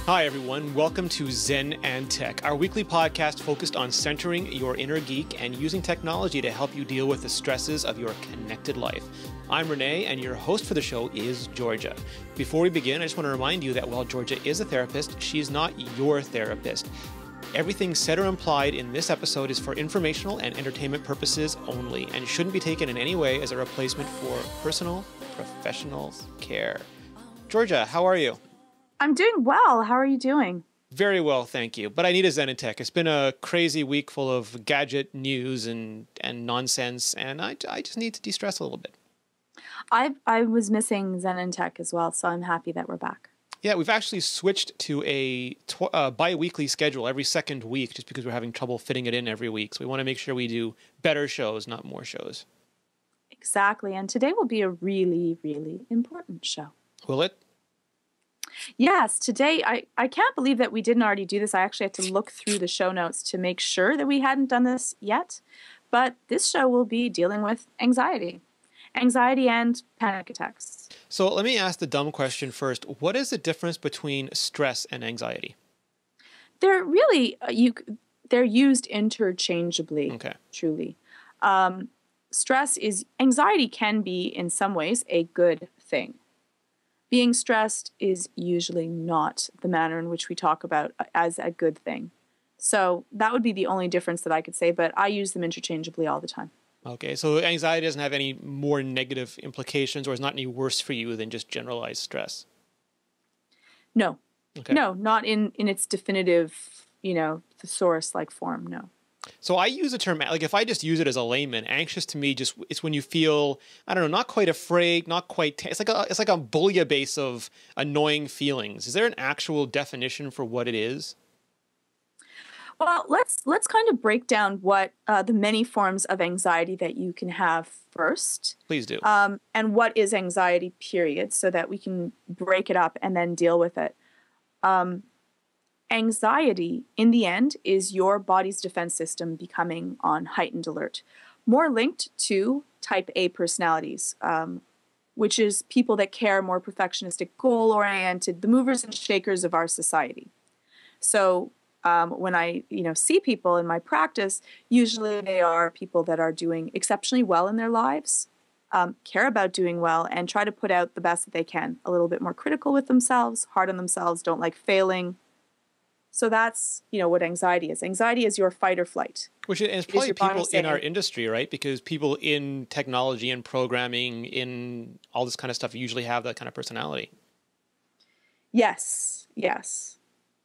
Hi, everyone. Welcome to ZEN and TECH, our weekly podcast focused on centering your inner geek and using technology to help you deal with the stresses of your connected life. I'm Rene, and your host for the show is Georgia. Before we begin, I just want to remind you that while Georgia is a therapist, she's not your therapist. Everything said or implied in this episode is for informational and entertainment purposes only and shouldn't be taken in any way as a replacement for personal, professional care. Georgia, how are you? I'm doing well. How are you doing? Very well, thank you. But I need a ZEN and TECH. It's been a crazy week full of gadget news and nonsense, and I just need to de-stress a little bit. I was missing ZEN and TECH as well, so I'm happy that we're back. Yeah, we've actually switched to a bi-weekly schedule every second week just because we're having trouble fitting it in every week. So we want to make sure we do better shows, not more shows. Exactly. And today will be a really, really important show. Will it? Yes, today, I can't believe that we didn't already do this. I actually had to look through the show notes to make sure that we hadn't done this yet. But this show will be dealing with anxiety and panic attacks. So let me ask the dumb question first. What is the difference between stress and anxiety? They're really, they're used interchangeably, Okay. Truly. Anxiety can be, in some ways, a good thing. Being stressed is usually not the manner in which we talk about as a good thing. So that would be the only difference that I could say, but I use them interchangeably all the time. Okay, so anxiety doesn't have any more negative implications or is not any worse for you than just generalized stress? No. Okay. No, not in its definitive, thesaurus-like form, no. So I use the term, like if I just use it as a layman, anxious to me it's when you feel, I don't know, not quite afraid, not quite, it's like a bouillabaisse of annoying feelings. Is there an actual definition for what it is? Well, let's kind of break down what the many forms of anxiety that you can have first. Please do. And what is anxiety, period, so that we can break it up and then deal with it. Anxiety, in the end, is your body's defense system becoming on heightened alert, more linked to type A personalities, which is people that care, more perfectionistic, goal-oriented, the movers and shakers of our society. So when I see people in my practice, usually they are people that are doing exceptionally well in their lives, care about doing well, and try to put out the best that they can, a little bit more critical with themselves, hard on themselves, don't like failing. So that's, what anxiety is. Anxiety is your fight or flight. Which is probably people in our industry, right? Because people in technology and programming, in all this kind of stuff, usually have that kind of personality. Yes.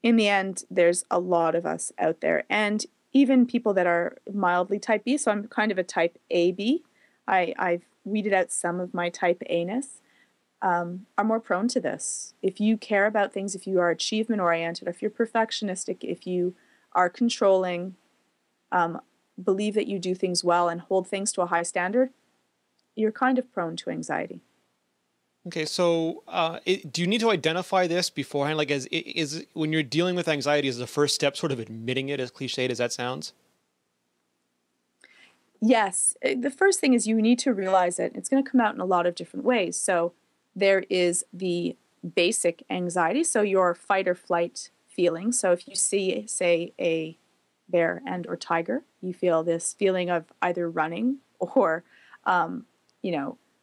In the end, there's a lot of us out there. And even people that are mildly type B, so I'm kind of a type AB. I've weeded out some of my type A-ness. Are more prone to this. If you care about things, if you are achievement-oriented, if you're perfectionistic, if you are controlling, believe that you do things well and hold things to a high standard, you're kind of prone to anxiety. Okay, so do you need to identify this beforehand? Like, is when you're dealing with anxiety, is the first step sort of admitting it, as cliched as that sounds? Yes. The first thing is you need to realize it. It's going to come out in a lot of different ways. So there is the basic anxiety, so your fight or flight feeling. So if you see, say, a bear and or tiger, you feel this feeling of either running or,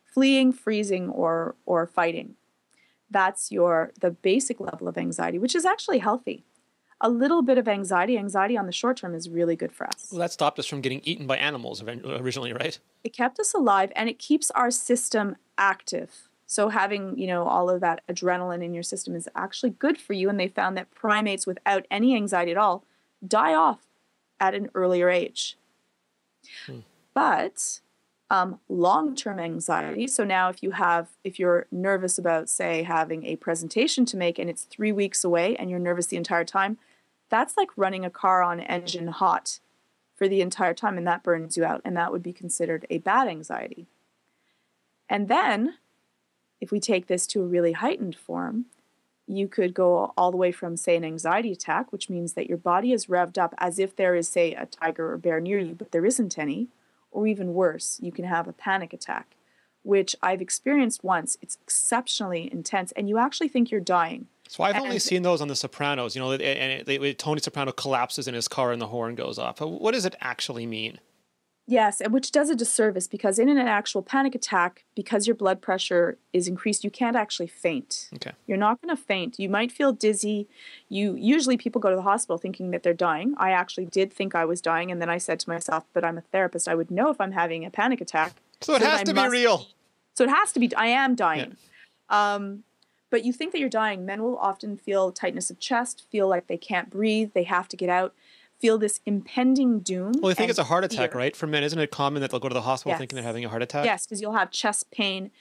fleeing, freezing, or fighting. That's the basic level of anxiety, which is actually healthy. A little bit of anxiety on the short term is really good for us. Well, that stopped us from getting eaten by animals originally, right? It kept us alive, and it keeps our system active. So having, all of that adrenaline in your system is actually good for you. And they found that primates without any anxiety at all die off at an earlier age. But long-term anxiety, so now if you're nervous about, say, having a presentation to make and it's 3 weeks away and you're nervous the entire time, that's like running a car on engine hot for the entire time, and that burns you out. And that would be considered a bad anxiety. And then if we take this to a really heightened form, you could go all the way from, say, an anxiety attack, which means that your body is revved up as if there is, say, a tiger or bear near you, but there isn't any. Or even worse, you can have a panic attack, which I've experienced once. It's exceptionally intense, and you actually think you're dying. So I've only And seen those on The Sopranos, you know, and Tony Soprano collapses in his car and the horn goes off. What does it actually mean? yes, and which does a disservice because in an actual panic attack, because your blood pressure is increased, you can't actually faint. Okay. You're not going to faint. You might feel dizzy. Usually people go to the hospital thinking that they're dying. I actually did think I was dying, and then I said to myself, but I'm a therapist. I would know if I'm having a panic attack. So it has to be real. So it has to be. I am dying. Yeah. But you think that you're dying. Men will often feel tightness of chest, feel like they can't breathe, they have to get out, feel this impending doom. Well, I think it's a heart attack, right? For men, isn't it common that they'll go to the hospital Yes. thinking they're having a heart attack? Yes, because you'll have chest pain.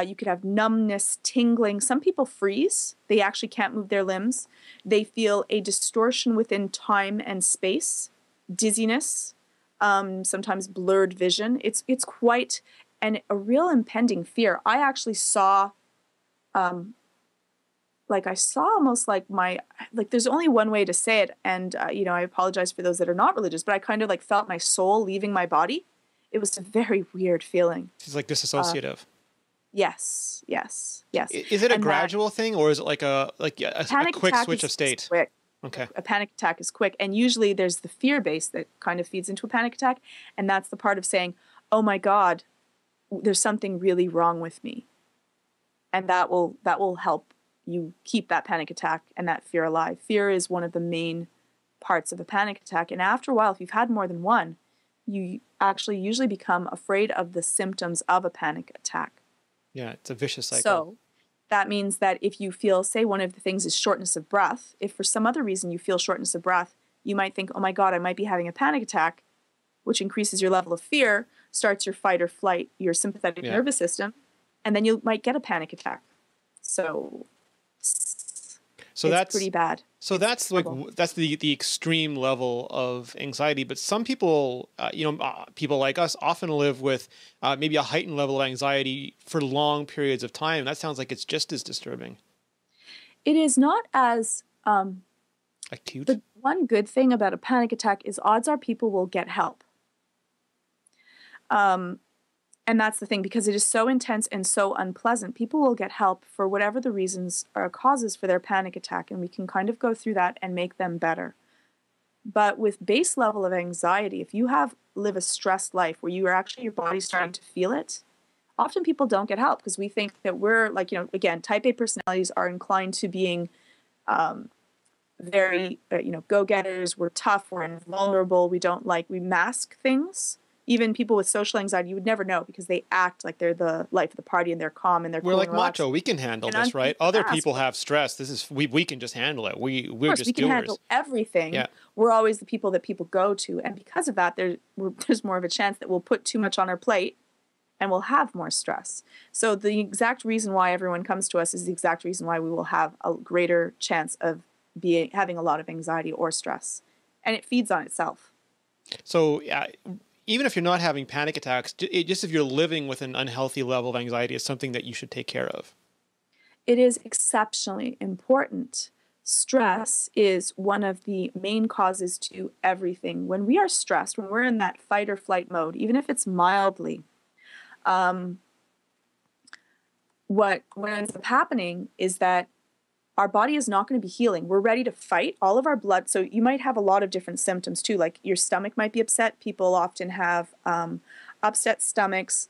You could have numbness, tingling. Some people freeze. They actually can't move their limbs. They feel a distortion within time and space, dizziness, sometimes blurred vision. It's quite a real impending fear. I actually saw I saw almost there's only one way to say it. And, I apologize for those that are not religious, but I kind of felt my soul leaving my body. It was a very weird feeling. It's like disassociative. Yes. Is it a gradual thing, or is it like a quick switch of state? Quick. Okay. A panic attack is quick. And usually there's the fear base that kind of feeds into a panic attack. And that's the part of saying, oh my God, there's something really wrong with me. And that will help you keep that panic attack and that fear alive. Fear is one of the main parts of a panic attack. And after a while, if you've had more than one, you actually usually become afraid of the symptoms of a panic attack. Yeah, it's a vicious cycle. So that means that if you feel, say one of the things is shortness of breath, if for some other reason you feel shortness of breath, you might think, oh my God, I might be having a panic attack, which increases your level of fear, starts your fight or flight, your sympathetic nervous system, and then you might get a panic attack. So that's pretty bad. So that's the extreme level of anxiety. But some people, people like us often live with maybe a heightened level of anxiety for long periods of time. That sounds like it's just as disturbing. It is not as acute. The one good thing about a panic attack is odds are people will get help. And that's the thing, because it is so intense and so unpleasant. People will get help for whatever the reasons or causes for their panic attack, and we can kind of go through that and make them better. But with base level of anxiety, if you live a stressed life where you are actually, your body's starting to feel it, often people don't get help because we think that we're again, type A personalities are inclined to being very, go-getters. We're tough, we're invulnerable, we mask things. Even people with social anxiety, you would never know because they act like they're the life of the party and they're calm and they're cool. We're like macho. We can handle this, right? Other people have stress. We can just handle it. We're just doers. We can handle everything. Yeah. We're always the people that people go to, and because of that, there's more of a chance that we'll put too much on our plate, and we'll have more stress. So the exact reason why everyone comes to us is the exact reason why we will have a greater chance of having a lot of anxiety or stress, and it feeds on itself. So even if you're not having panic attacks, just if you're living with an unhealthy level of anxiety, is something that you should take care of. It is exceptionally important. Stress is one of the main causes to everything. When we are stressed, when we're in that fight or flight mode, even if it's mildly, what ends up happening is that our body is not going to be healing. We're ready to fight. All of our blood. So you might have a lot of different symptoms too. Like your stomach might be upset. People often have upset stomachs,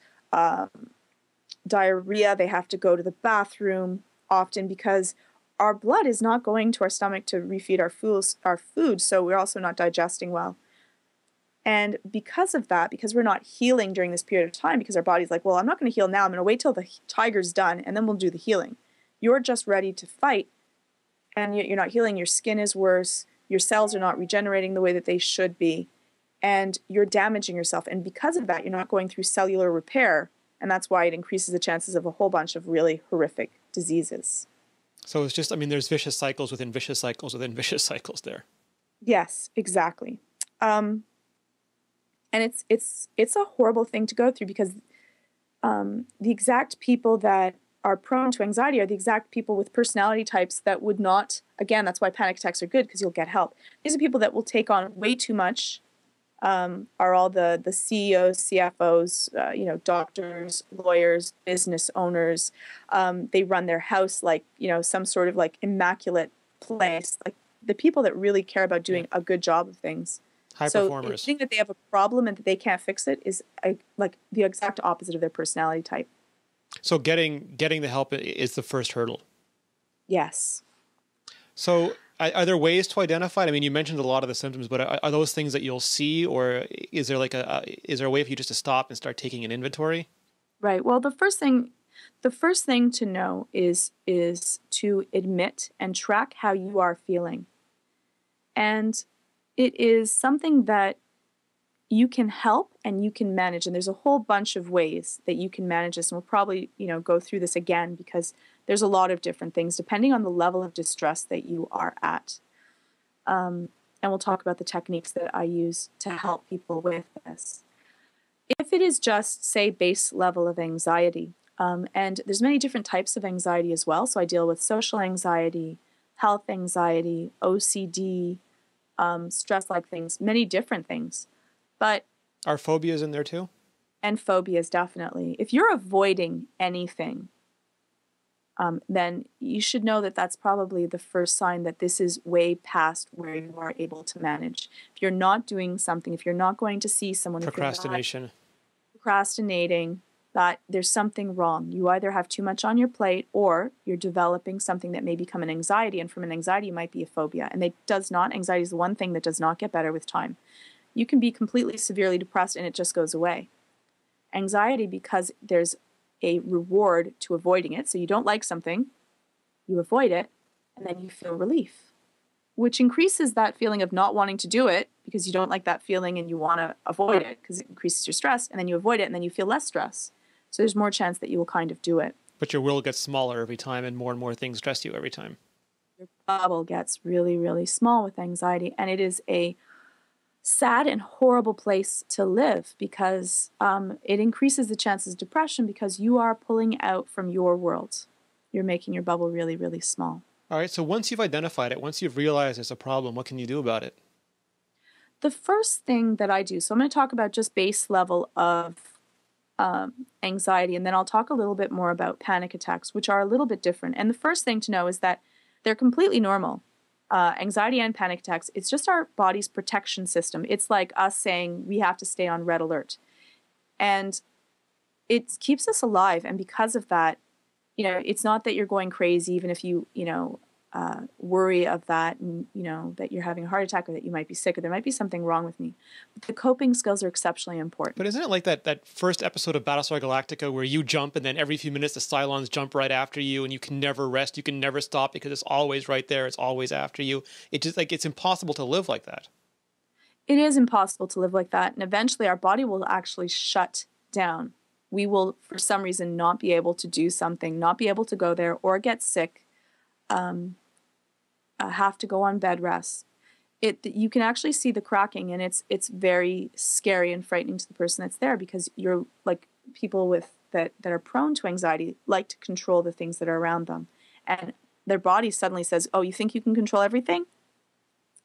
diarrhea. They have to go to the bathroom often because our blood is not going to our stomach to refeed our food. So we're also not digesting well. And because of that, because we're not healing during this period of time, because our body's like, well, I'm not going to heal now. I'm going to wait till the tiger's done and then we'll do the healing. You're just ready to fight. And you're not healing, your skin is worse, your cells are not regenerating the way that they should be, and you're damaging yourself. And because of that, you're not going through cellular repair, and that's why it increases the chances of a whole bunch of really horrific diseases. So it's just, there's vicious cycles within vicious cycles within vicious cycles there. Yes, exactly. And it's a horrible thing to go through because the exact people that are prone to anxiety are the exact people with personality types that would not, again, that's why panic attacks are good because you'll get help. These are people that will take on way too much are all the CEOs, CFOs, doctors, lawyers, business owners. They run their house like, some sort of like immaculate place, like the people that really care about doing a good job of things. High So performers. think that they have a problem and that they can't fix it is like the exact opposite of their personality type. So getting the help is the first hurdle. Yes. So are there ways to identify it? I mean, you mentioned a lot of the symptoms, but are those things that you'll see, or is there is there a way for you just to stop and start taking an inventory? Right. Well, the first thing to know is to admit and track how you are feeling. And it is something that you can help and you can manage. And there's a whole bunch of ways that you can manage this. And we'll probably, go through this again because there's a lot of different things depending on the level of distress that you are at. And we'll talk about the techniques that I use to help people with this. If it is just, say, base level of anxiety, and there's many different types of anxiety as well. So I deal with social anxiety, health anxiety, OCD, stress-like things, many different things. But are phobias in there too? And phobias, definitely. If you're avoiding anything, then you should know that that's probably the first sign that this is way past where you are able to manage. If you're not doing something, if you're not going to see someone, Procrastination. If you're not procrastinating, that there's something wrong. You either have too much on your plate or you're developing something that may become an anxiety, and from an anxiety you might be a phobia. And anxiety is the one thing that does not get better with time. You can be completely severely depressed and it just goes away. Anxiety, because there's a reward to avoiding it. So you don't like something, you avoid it, and then you feel relief, which increases that feeling of not wanting to do it because you don't like that feeling and you want to avoid it because it increases your stress, and then you avoid it and then you feel less stress. So there's more chance that you will kind of do it. But your will gets smaller every time and more things stress you every time. Your bubble gets really, really small with anxiety, and it is a sad and horrible place to live because it increases the chances of depression because you are pulling out from your world. You're making your bubble really, really small. All right. So once you've identified it, once you've realized there's a problem, what can you do about it? The first thing that I do, so I'm going to talk about just base level of anxiety, and then I'll talk a little bit more about panic attacks, which are a little bit different. And the first thing to know is that they're completely normal. Anxiety and panic attacks, it's just our body's protection system. It's like us saying we have to stay on red alert. And it keeps us alive. And because of that, it's not that you're going crazy, even if you, worry of that and, that you're having a heart attack or that you might be sick or there might be something wrong with me. But the coping skills are exceptionally important. But isn't it like that first episode of Battlestar Galactica where you jump and then every few minutes the Cylons jump right after you and you can never rest, you can never stop because it's always right there, it's always after you. It's just like it's impossible to live like that. It is impossible to live like that. And eventually our body will actually shut down. We will, for some reason, not be able to do something, not be able to go there or get sick. Have to go on bed rest. You can actually see the cracking, and it's very scary and frightening to the person that's there because you're like people with that are prone to anxiety like to control the things that are around them, and their body suddenly says, "Oh, you think you can control everything?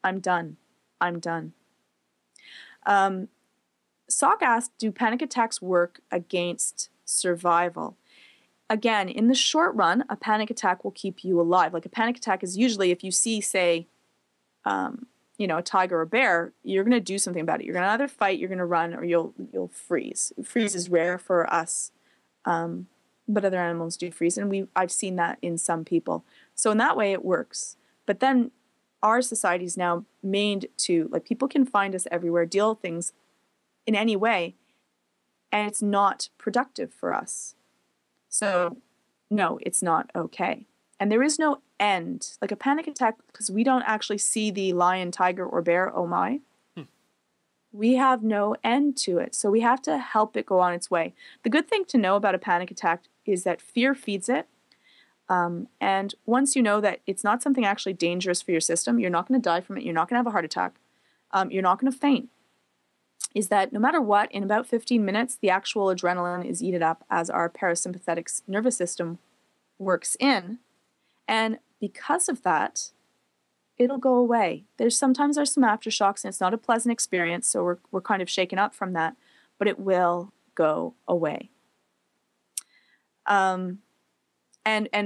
I'm done. I'm done." Salk asked, "Do panic attacks work against survival?" Again, in the short run, a panic attack will keep you alive. Like a panic attack is usually if you see, say, a tiger or bear, you're going to do something about it. You're going to either fight, you're going to run, or you'll freeze. Freeze is rare for us, but other animals do freeze, and I've seen that in some people. So in that way, it works. But then our society is now made to, like, people can find us everywhere, deal with things in any way, and it's not productive for us. So, no, it's not okay. And there is no end. Like a panic attack, because we don't actually see the lion, tiger, or bear, oh my. We have no end to it. So we have to help it go on its way. The good thing to know about a panic attack is that fear feeds it. And once you know that it's not something actually dangerous for your system, you're not going to die from it, you're not going to have a heart attack, you're not going to faint, is that no matter what, in about 15 minutes, the actual adrenaline is eaten up as our parasympathetic nervous system works in. And because of that, It'll go away. Sometimes there's some aftershocks, and it's not a pleasant experience, so we're kind of shaken up from that, but it will go away. And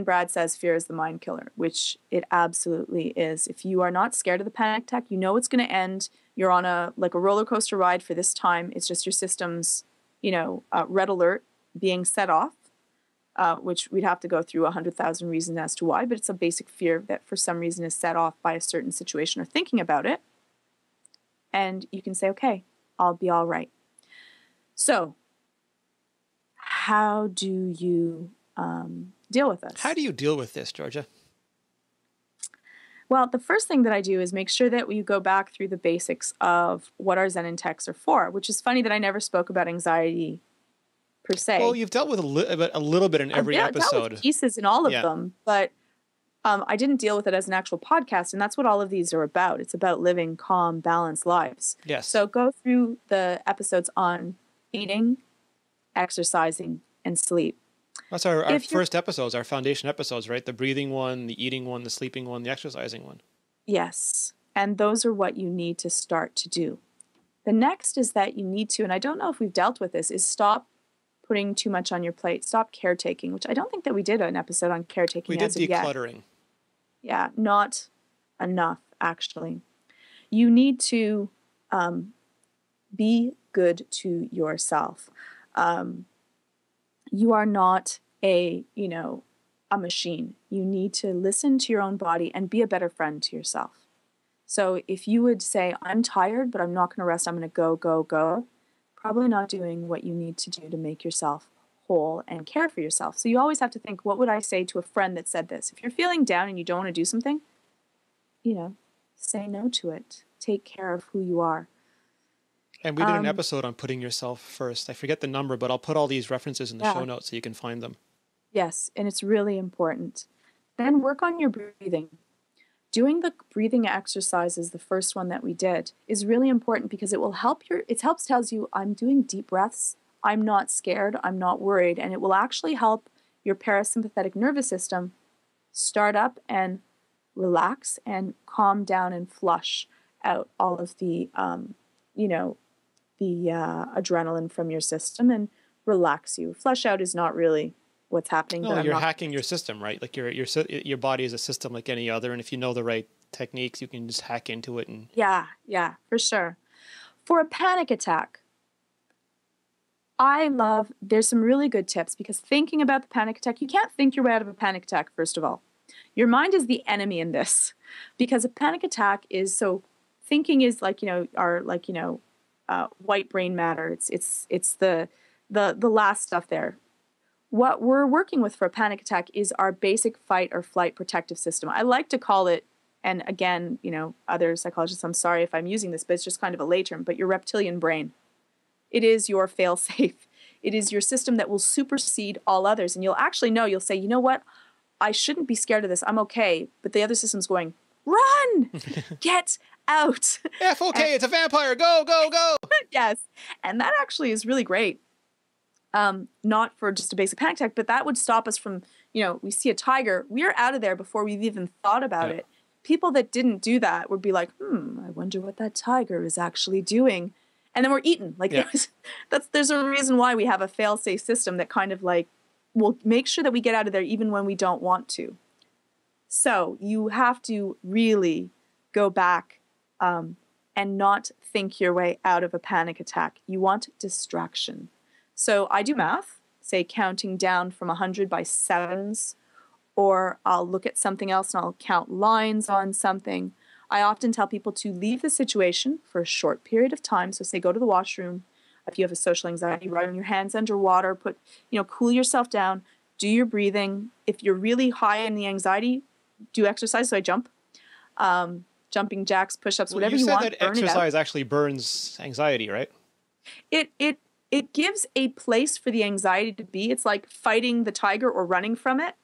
Brad says fear is the mind killer, which it absolutely is. If you are not scared of the panic attack, you know it's going to end. You're on a roller coaster ride for this time. It's just your system's, red alert being set off, which we'd have to go through 100,000 reasons as to why, but it's a basic fear that for some reason is set off by a certain situation or thinking about it. And you can say, okay, I'll be all right. So how do you deal with this? How do you deal with this, Georgia? Well, the first thing that I do is make sure that we go back through the basics of what our Zen and TECs are for, which is funny that I never spoke about anxiety per se. Well, you've dealt with a little bit in every episode. Dealt with pieces in all of them, but I didn't deal with it as an actual podcast, and that's what all of these are about. It's about living calm, balanced lives. Yes. So go through the episodes on eating, exercising, and sleep. That's our first episodes, our foundation episodes, right? The breathing one, the eating one, the sleeping one, the exercising one. Yes. And those are what you need to start to do. The next is that you need to, and I don't know if we've dealt with this, is stop putting too much on your plate. Stop caretaking, which I don't think that we did an episode on caretaking. We did decluttering. Yeah, not enough, actually. You need to be good to yourself. You are not a machine. You need to listen to your own body and be a better friend to yourself. So if you would say, I'm tired, but I'm not going to rest, I'm going to go, probably not doing what you need to do to make yourself whole and care for yourself. So you always have to think, what would I say to a friend that said this? If you're feeling down and you don't want to do something, say no to it. Take care of who you are. And we did an episode on putting yourself first. I forget the number, but I'll put all these references in the show notes so you can find them. Yes, and it's really important. Then work on your breathing. Doing the breathing exercises, the first one that we did, is really important because it will help tells you, I'm doing deep breaths, I'm not scared, I'm not worried, and it will actually help your parasympathetic nervous system start up and relax and calm down and flush out all of the adrenaline from your system and relax you. Flush out is not really what's happening. No, you're hacking your system, right? Like your body is a system like any other, and if you know the right techniques, you can just hack into it. And yeah, for sure. For a panic attack, there's some really good tips, because thinking about the panic attack, you can't think your way out of a panic attack, first of all. Your mind is the enemy in this, because a panic attack is thinking is white brain matter. It's the last stuff there. What we're working with for a panic attack is our basic fight or flight protective system. I like to call it, and again, other psychologists, I'm sorry if I'm using this, but it's just kind of a lay term, but your reptilian brain. It is your fail-safe. It is your system that will supersede all others. And you'll say, you know what? I shouldn't be scared of this. I'm okay. But the other system's going, run, get out. Okay, it's a vampire. Go, go, go. Yes. And that actually is really great. Not for just a basic panic attack, but that would stop us from, we see a tiger, we're out of there before we've even thought about it. People that didn't do that would be like, I wonder what that tiger is actually doing. And then we're eaten. There's a reason why we have a fail-safe system that kind of will make sure that we get out of there even when we don't want to. So you have to really go back and not think your way out of a panic attack. You want distraction. So I do math, say counting down from 100 by sevens, or I'll look at something else and I'll count lines on something. I often tell people to leave the situation for a short period of time. So say go to the washroom. If you have a social anxiety, run your hands underwater, cool yourself down, do your breathing. If you're really high in the anxiety, do exercise. So I jump, jumping jacks, push-ups, whatever you want. You said that exercise actually burns anxiety, right? It gives a place for the anxiety to be. It's like fighting the tiger or running from it.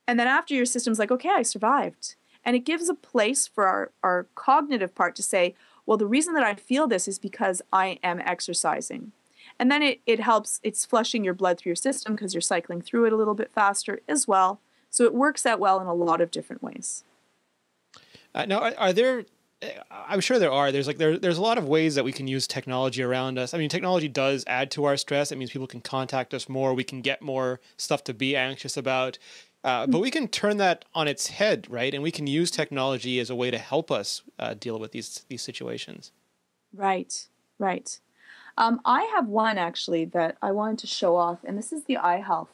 And then after, your system's like, okay, I survived. And it gives a place for our cognitive part to say, well, the reason that I feel this is because I am exercising. And then it helps, it's flushing your blood through your system because you're cycling through it a little bit faster as well. So it works out well in a lot of different ways. Now, are there? I'm sure there are. There's a lot of ways that we can use technology around us. I mean, technology does add to our stress. It means people can contact us more. We can get more stuff to be anxious about. But we can turn that on its head, right? And we can use technology as a way to help us deal with these situations. Right, right. I have one actually that I wanted to show off, and this is the eye health.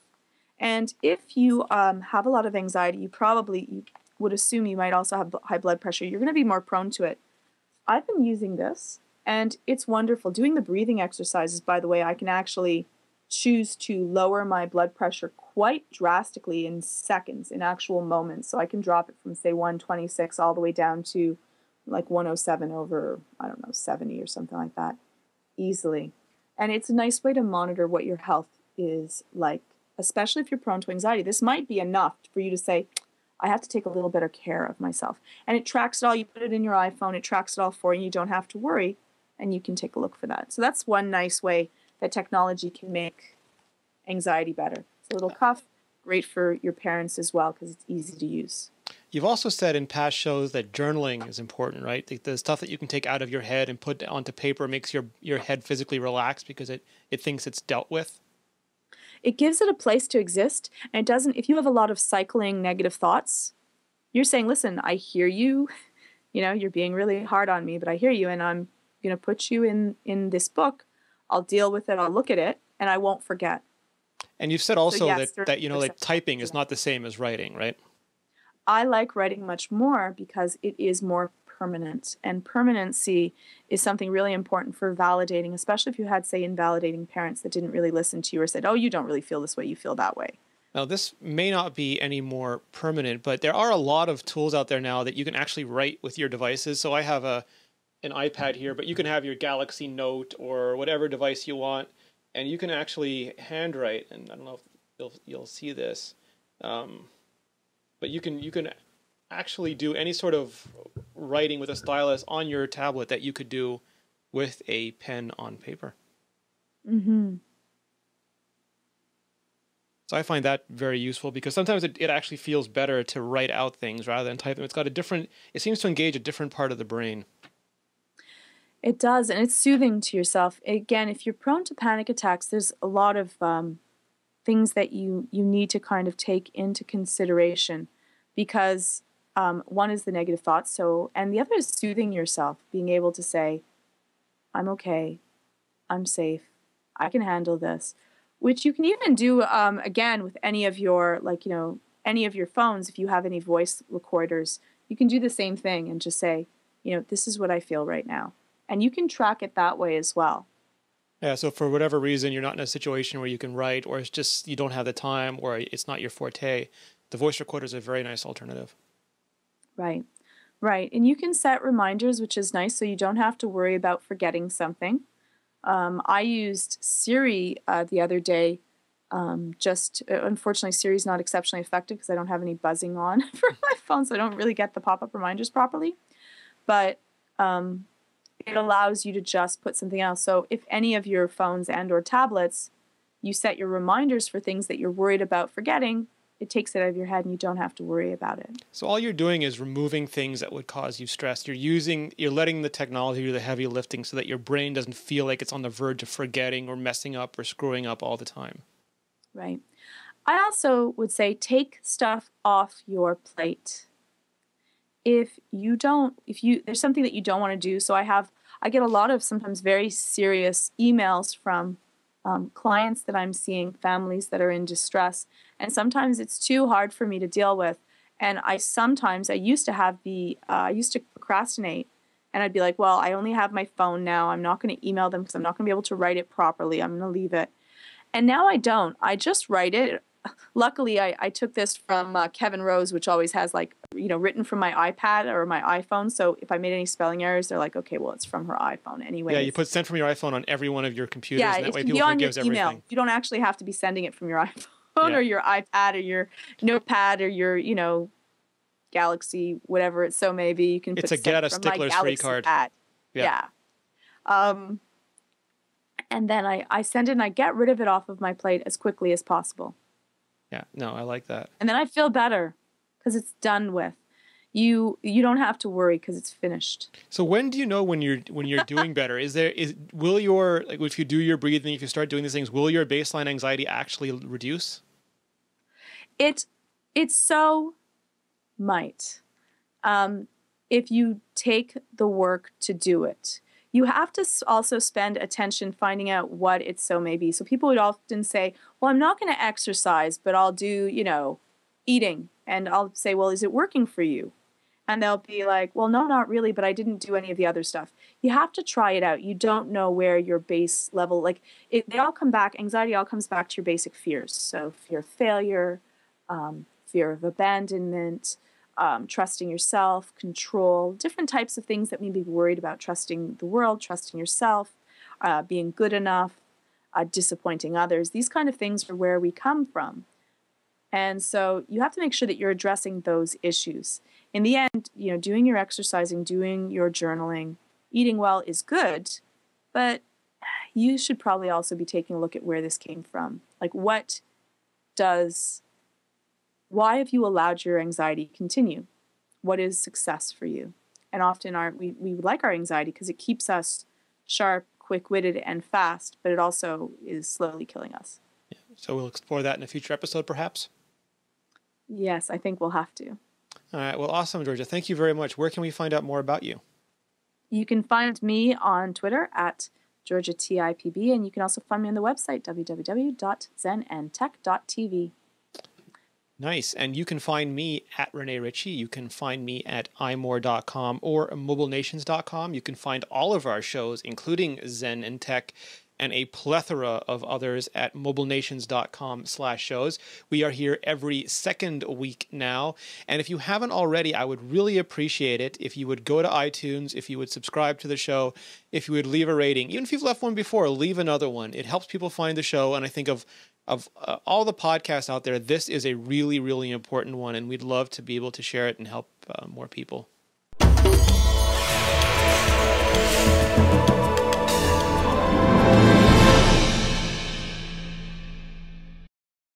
And if you have a lot of anxiety, you would assume you might also have high blood pressure. You're going to be more prone to it. I've been using this, and it's wonderful. Doing the breathing exercises, by the way, I can actually choose to lower my blood pressure quite drastically in seconds, in actual moments. So I can drop it from, say, 126 all the way down to like 107 over, I don't know, 70 or something like that, easily. And it's a nice way to monitor what your health is like, especially if you're prone to anxiety. This might be enough for you to say, I have to take a little better care of myself. And it tracks it all. You put it in your iPhone, it tracks it all for you. You don't have to worry, and you can take a look for that. So that's one nice way that technology can make anxiety better. It's a little cuff, great for your parents as well because it's easy to use. You've also said in past shows that journaling is important, right? The stuff that you can take out of your head and put onto paper makes your head physically relax because it thinks it's dealt with. It gives it a place to exist, and it doesn't. If you have a lot of cycling negative thoughts, you're saying, listen, I hear you, you're being really hard on me, but I hear you, and I'm going to put you in this book. I'll deal with it. I'll look at it, and I won't forget. And you've said also yes, that like typing is not the same as writing, right? I like writing much more because it is more permanent, and permanency is something really important for validating, especially if you had, say, invalidating parents that didn't really listen to you or said, oh, you don't really feel this way, you feel that way. Now, this may not be any more permanent, but there are a lot of tools out there now that you can actually write with your devices. So I have an iPad here, but you can have your Galaxy Note or whatever device you want, and you can actually handwrite. And I don't know if you'll see this, but you can actually do any sort of writing with a stylus on your tablet that you could do with a pen on paper. Mm-hmm. So I find that very useful because sometimes it actually feels better to write out things rather than type them. It seems to engage a different part of the brain. It does, and it's soothing to yourself. Again, if you're prone to panic attacks, there's a lot of things that you need to kind of take into consideration because one is the negative thoughts, and the other is soothing yourself, being able to say, I'm okay, I'm safe, I can handle this, which you can even do, again, with any of your, any of your phones. If you have any voice recorders, you can do the same thing and just say, this is what I feel right now. And you can track it that way as well. Yeah, so for whatever reason, you're not in a situation where you can write, or it's just you don't have the time, or it's not your forte, the voice recorder is a very nice alternative. Right, right. And you can set reminders, which is nice, so you don't have to worry about forgetting something. I used Siri the other day. Unfortunately, Siri's not exceptionally effective because I don't have any buzzing on for my phone, so I don't really get the pop-up reminders properly. But it allows you to just put something else. So if any of your phones and or tablets, you set your reminders for things that you're worried about forgetting, it takes it out of your head and you don't have to worry about it. So all you're doing is removing things that would cause you stress. You're letting the technology do the heavy lifting so that your brain doesn't feel like it's on the verge of forgetting or messing up or screwing up all the time. Right. I also would say take stuff off your plate. If there's something that you don't want to do, so I get a lot of sometimes very serious emails from clients that I'm seeing, families that are in distress, and sometimes it's too hard for me to deal with. And I used to procrastinate, and I'd be like, well, I only have my phone now. I'm not going to email them because I'm not going to be able to write it properly. I'm going to leave it. And now I don't. I just write it. Luckily, I took this from Kevin Rose, which always has written from my iPad or my iPhone. So if I made any spelling errors, they're like, okay, well, it's from her iPhone anyway. Yeah, you put send from your iPhone on every one of your computers. Yeah, and that it way can people be on your forgives email. everything. You don't actually have to be sending it from your iPhone or your iPad or your Notepad or your, Galaxy, whatever it so may be. You can. It's a get out of Stickler's free card. Yeah. And then I send it and I get rid of it off of my plate as quickly as possible. Yeah, no, I like that. And then I feel better because it's done with. You don't have to worry because it's finished. So when do you know when you're doing better? Will your, like, if you do your breathing, if you start doing these things, will your baseline anxiety actually reduce? It so might. If you take the work to do it. You have to also spend attention finding out what it so may be. So people would often say, well, I'm not going to exercise, but I'll do, eating. And I'll say, well, is it working for you? And they'll be like, well, no, not really, but I didn't do any of the other stuff. You have to try it out. You don't know where your base level, they all come back, anxiety all comes back to your basic fears. So fear of failure, fear of abandonment, trusting yourself, control, different types of things that maybe worried about, trusting the world, trusting yourself, being good enough, disappointing others. These kind of things are where we come from. And so you have to make sure that you're addressing those issues. In the end, doing your exercising, doing your journaling, eating well is good, but you should probably also be taking a look at where this came from. Like, why have you allowed your anxiety to continue? What is success for you? And often we like our anxiety because it keeps us sharp, quick-witted, and fast, but it also is slowly killing us. Yeah. So we'll explore that in a future episode, perhaps? Yes, I think we'll have to. All right. Well, awesome, Georgia. Thank you very much. Where can we find out more about you? You can find me on Twitter at GeorgiaTIPB, and you can also find me on the website, www.zenandtech.tv. Nice. And you can find me at Rene Ritchie. You can find me at imore.com or mobilenations.com. You can find all of our shows, including Zen and Tech, and a plethora of others at mobilenations.com/shows. We are here every second week now. And if you haven't already, I would really appreciate it if you would go to iTunes, if you would subscribe to the show, if you would leave a rating. Even if you've left one before, leave another one. It helps people find the show. And I think of all the podcasts out there, this is a really, really important one. And we'd love to be able to share it and help more people.